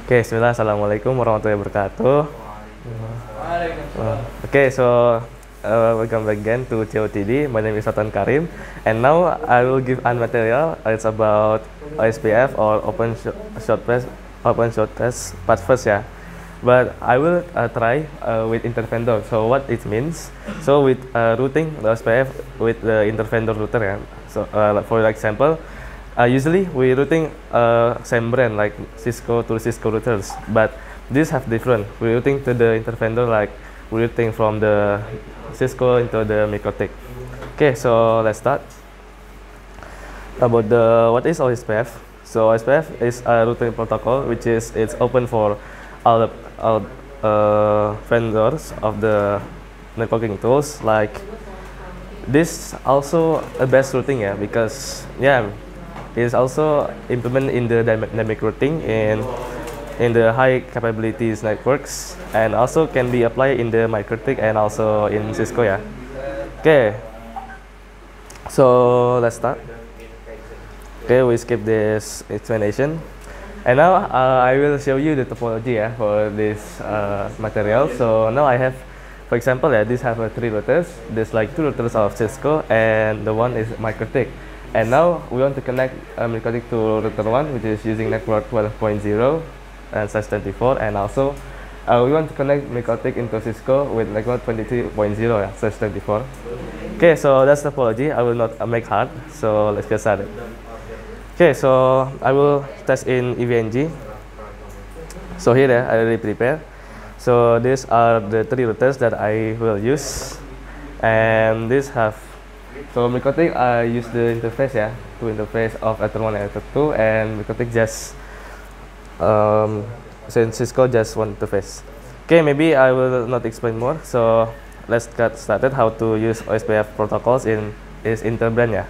Okay, Bismillah, Assalamualaikum warahmatullahi wabarakatuh. Okay, so welcome back again to COTD. My name is Sultan Karim, and now I will give an material. It's about OSPF or open short test, but first, yeah. But I will try with intervendor. So what it means? So with routing the OSPF with the intervendor router, yeah. So for example. Usually we routing same brand like Cisco to Cisco routers, but these have different. We routing to the intervendor like we routing from the Cisco into the MikroTik. Okay, so let's start. About what is OSPF? So OSPF is a routing protocol which is it's open for all vendors of the networking tools. Like this also a best routing, yeah, because yeah. Is also implemented in the dynamic routing in the high capabilities networks, and also can be applied in the MikroTik and also in Cisco, yeah. Okay, so let's start. Okay, we skip this explanation, and now I will show you the topology, yeah, for this material. So now I have, for example, yeah, this have three routers. There's like two routers of Cisco, and the one is MikroTik. And now we want to connect MikroTik to router 1, which is using network 12.0 and /24, and also we want to connect MikroTik into Cisco with network 22.0 /24. Okay, so that's the topology. I will not make hard, so let's get started. Okay, so I will test in EVNG. So here I already prepared. So these are the three routers that I will use, and these have. So MikroTik I use the interface, yeah, two interface of Ether 1 and Ether 2, and MikroTik just since Cisco just one interface. Okay, maybe I will not explain more. So let's get started how to use OSPF protocols in interbrand, yeah.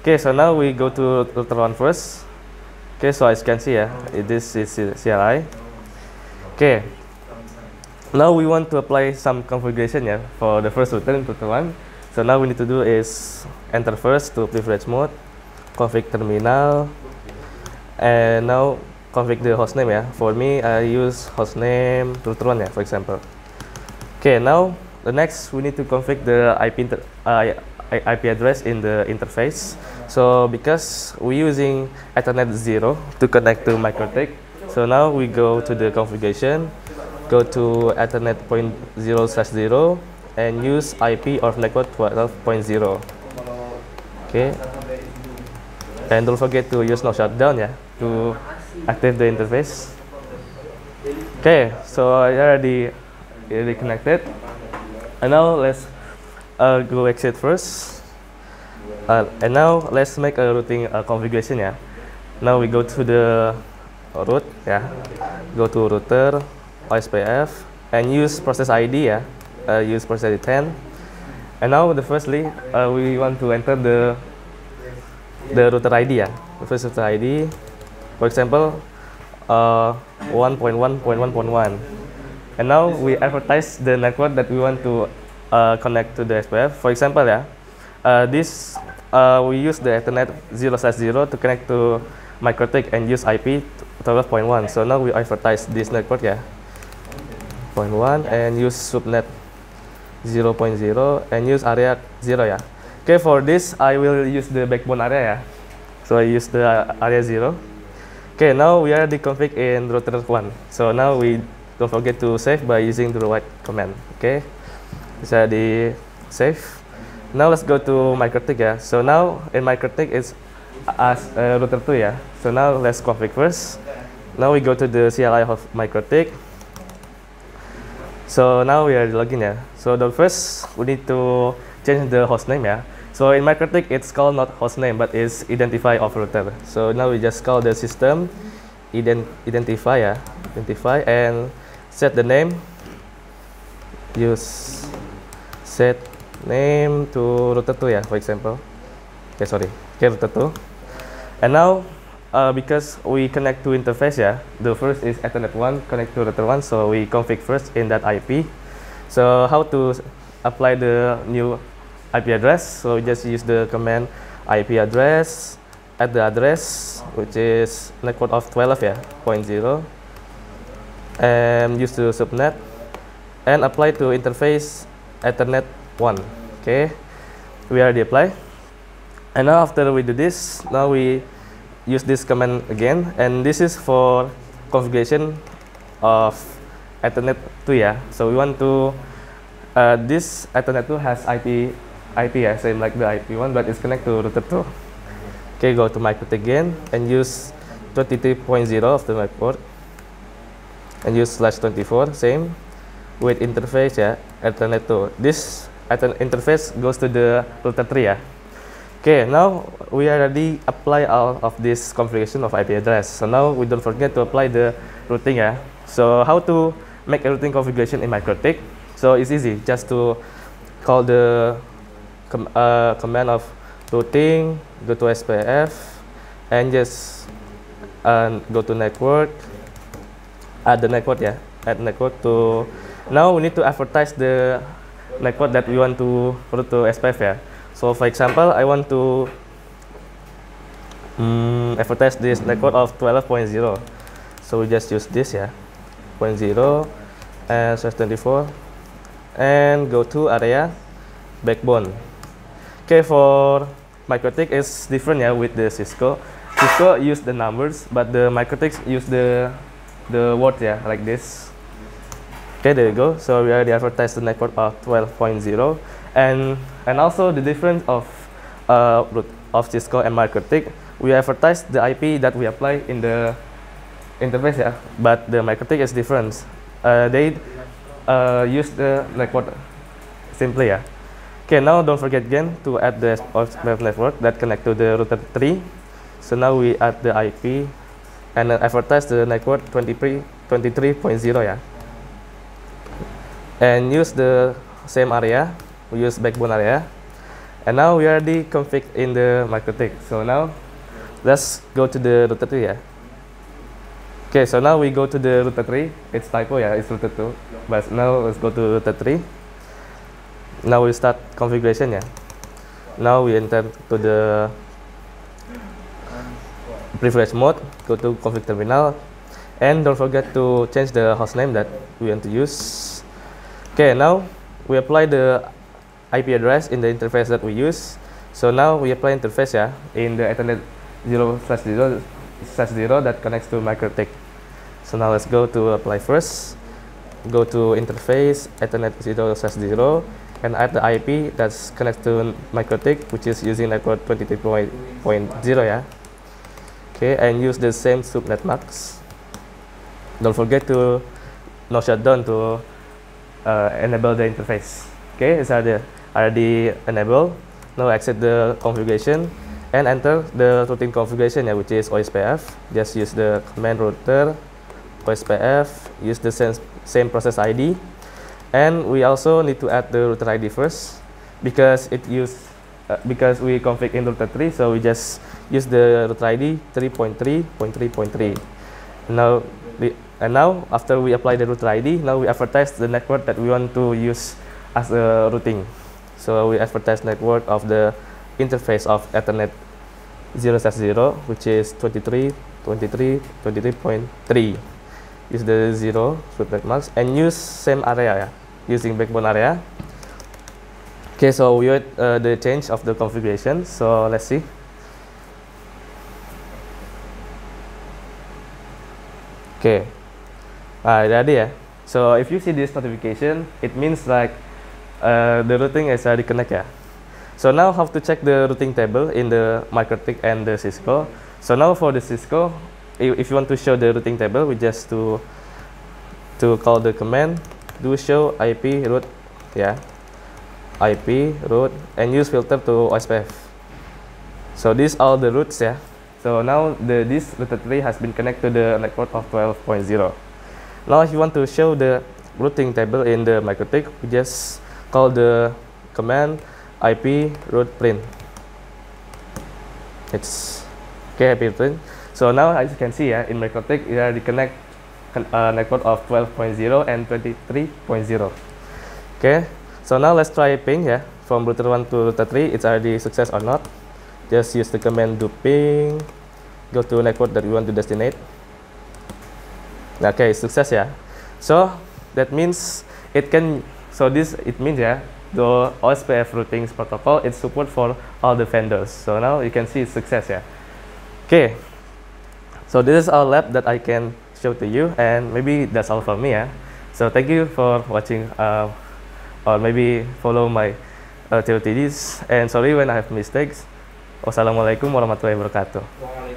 Okay, so now we go to router 1 first. Okay, so as you can see, yeah, this is CLI. Okay, now we want to apply some configuration, yeah, for the first router in router 1. So now we need to do is enter first to privilege mode, config terminal, and now config the hostname, yeah. For me, I use hostname router 1, yeah, for example. Okay, now the next we need to config the IP address in the interface. So because we're using Ethernet 0 to connect to MikroTik, so now we go to the configuration, go to Ethernet 0.0/0. And use IP of network 12.0. Okay, and don't forget to use no shutdown, yeah, to activate the interface. Okay, so I already connected, and now let's go exit first, and now let's make a routing configuration, yeah. Now we go to the root, yeah, go to router OSPF and use process ID, yeah. Use process ID 10, and now firstly we want to enter the router ID, yeah. The first router ID, for example, 1.1.1.1, and now we advertise the network that we want to connect to the OSPF. For example, yeah, we use the Ethernet 0/0 to connect to MikroTik and use IP 12.1. So now we advertise this network, yeah, 0.1, and use subnet 0.0 and use area 0, yeah. Okay, for this I will use the backbone area, yeah. So I use the area 0. Okay, now we are the config in router 1. So now we don't forget to save by using the write command. Okay, so the save. Now let's go to MikroTik, yeah. So now in MikroTik it's as router 2, yeah. So now let's config first. Now we go to the CLI of MikroTik. So now we are logging, yeah. So the first we need to change the hostname, yeah. So in MikroTik it's called not hostname but it's identify of router. So now we just call the system identify, yeah, identify, and set the name. Use set name to router 2, yeah, for example. Okay, sorry. Okay, router 2. And now because we connect to interface, yeah, the first is Ethernet 1 connect to router 1, so we config first in that IP. So how to apply the new IP address? So we just use the command IP address at the address which is network of 12, yeah, 0.0, and use the subnet and apply to interface Ethernet 1. Okay, we already apply. And now after we do this, now we use this command again, and this is for configuration of Ethernet 2 yeah. So we want to this Ethernet 2 has IP yeah, same like the IP one, but it's connected to router 2. Okay, go to MikroTik again and use 23.0 of the network and use /24 same with interface yeah, Ethernet 2. This interface goes to the router 3 yeah. Okay, now we already apply all of this configuration of IP address. So now we don't forget to apply the routing yeah. So how to make a routing configuration in MikroTik? So it's easy, just to call the command of routing, go to SPF, and just go to network, add the network yeah, add network to. Now we need to advertise the network that we want to route to SPF yeah. So for example, I want to advertise this network of 12.0. So we just use this yeah, 0.0 and /24 and go to area backbone. Okay, for MikroTik it's different yeah with the Cisco. Cisco use the numbers, but the MikroTik use the words yeah, like this. Okay, there you go. So we already advertised the network of 12.0, and also the difference of Cisco and MikroTik, we advertised the IP that we apply in the interface yeah, but the MikroTik is different. They use the network simply yeah. Okay, now don't forget again to add the SPF network that connect to the router 3. So now we add the IP and advertise the network 23.0 yeah, and use the same area. We use backbone area, and now we already config in the MikroTik. So now let's go to the router 3 yeah. Okay, so now we go to the router 3. It's typo yeah, it's router 2, but now let's go to router 3. Now we start configuration yeah. Now we enter to the privilege mode, go to config terminal, and don't forget to change the hostname that we want to use. Okay, now we apply the IP address in the interface that we use. So now we apply interface yeah, in the Ethernet 0/0 that connects to MikroTik. So now let's go to apply first. Go to interface Ethernet 0/0 and add the IP that's connected to MikroTik, which is using network 23.0 yeah. Okay, and use the same subnet mask. Don't forget to no shutdown to enable the interface. Okay, it's already enabled. Now exit the configuration and enter the routing configuration yeah, which is OSPF. Just use the command router OSPF, use the same process ID, and we also need to add the router ID first because because we config in router 3, so we just use the router ID 3.3.3.3. Now after we apply the router ID, now we advertise the network that we want to use as a routing. So we advertise network of the interface of Ethernet 0/0, which is 23.3. Use the 0 subnet mask and use same area yeah, using backbone area. Okay, so we wait the change of the configuration. So let's see. Okay, ready yeah. So if you see this notification, it means like the routing is already connect yeah. So now how to check the routing table in the MikroTik and the Cisco. So now for the Cisco, if you want to show the routing table, we just to call the command do show IP route yeah, IP route, and use filter to OSPF. So these are the routes yeah. So now this router 3 has been connected to the network of 12.0. Now if you want to show the routing table in the MikroTik, we just call the command IP route print. It's okay, IP print. So now as you can see yeah, in MikroTik we already connect network of 12.0 and 23.0. Okay, so now let's try ping yeah, from router 1 to router 3. It's already success or not. Just use the command do ping, go to network that we want to destinate. Okay, success yeah. So that means it can, so this it means yeah, the OSPF routing protocol it's support for all the vendors. So now you can see it's success, yeah. Okay, so this is our lab that I can show to you, and maybe that's all from me, yeah. So thank you for watching, or maybe follow my tutorials, and sorry when I have mistakes. Wassalamualaikum warahmatullahi wabarakatuh.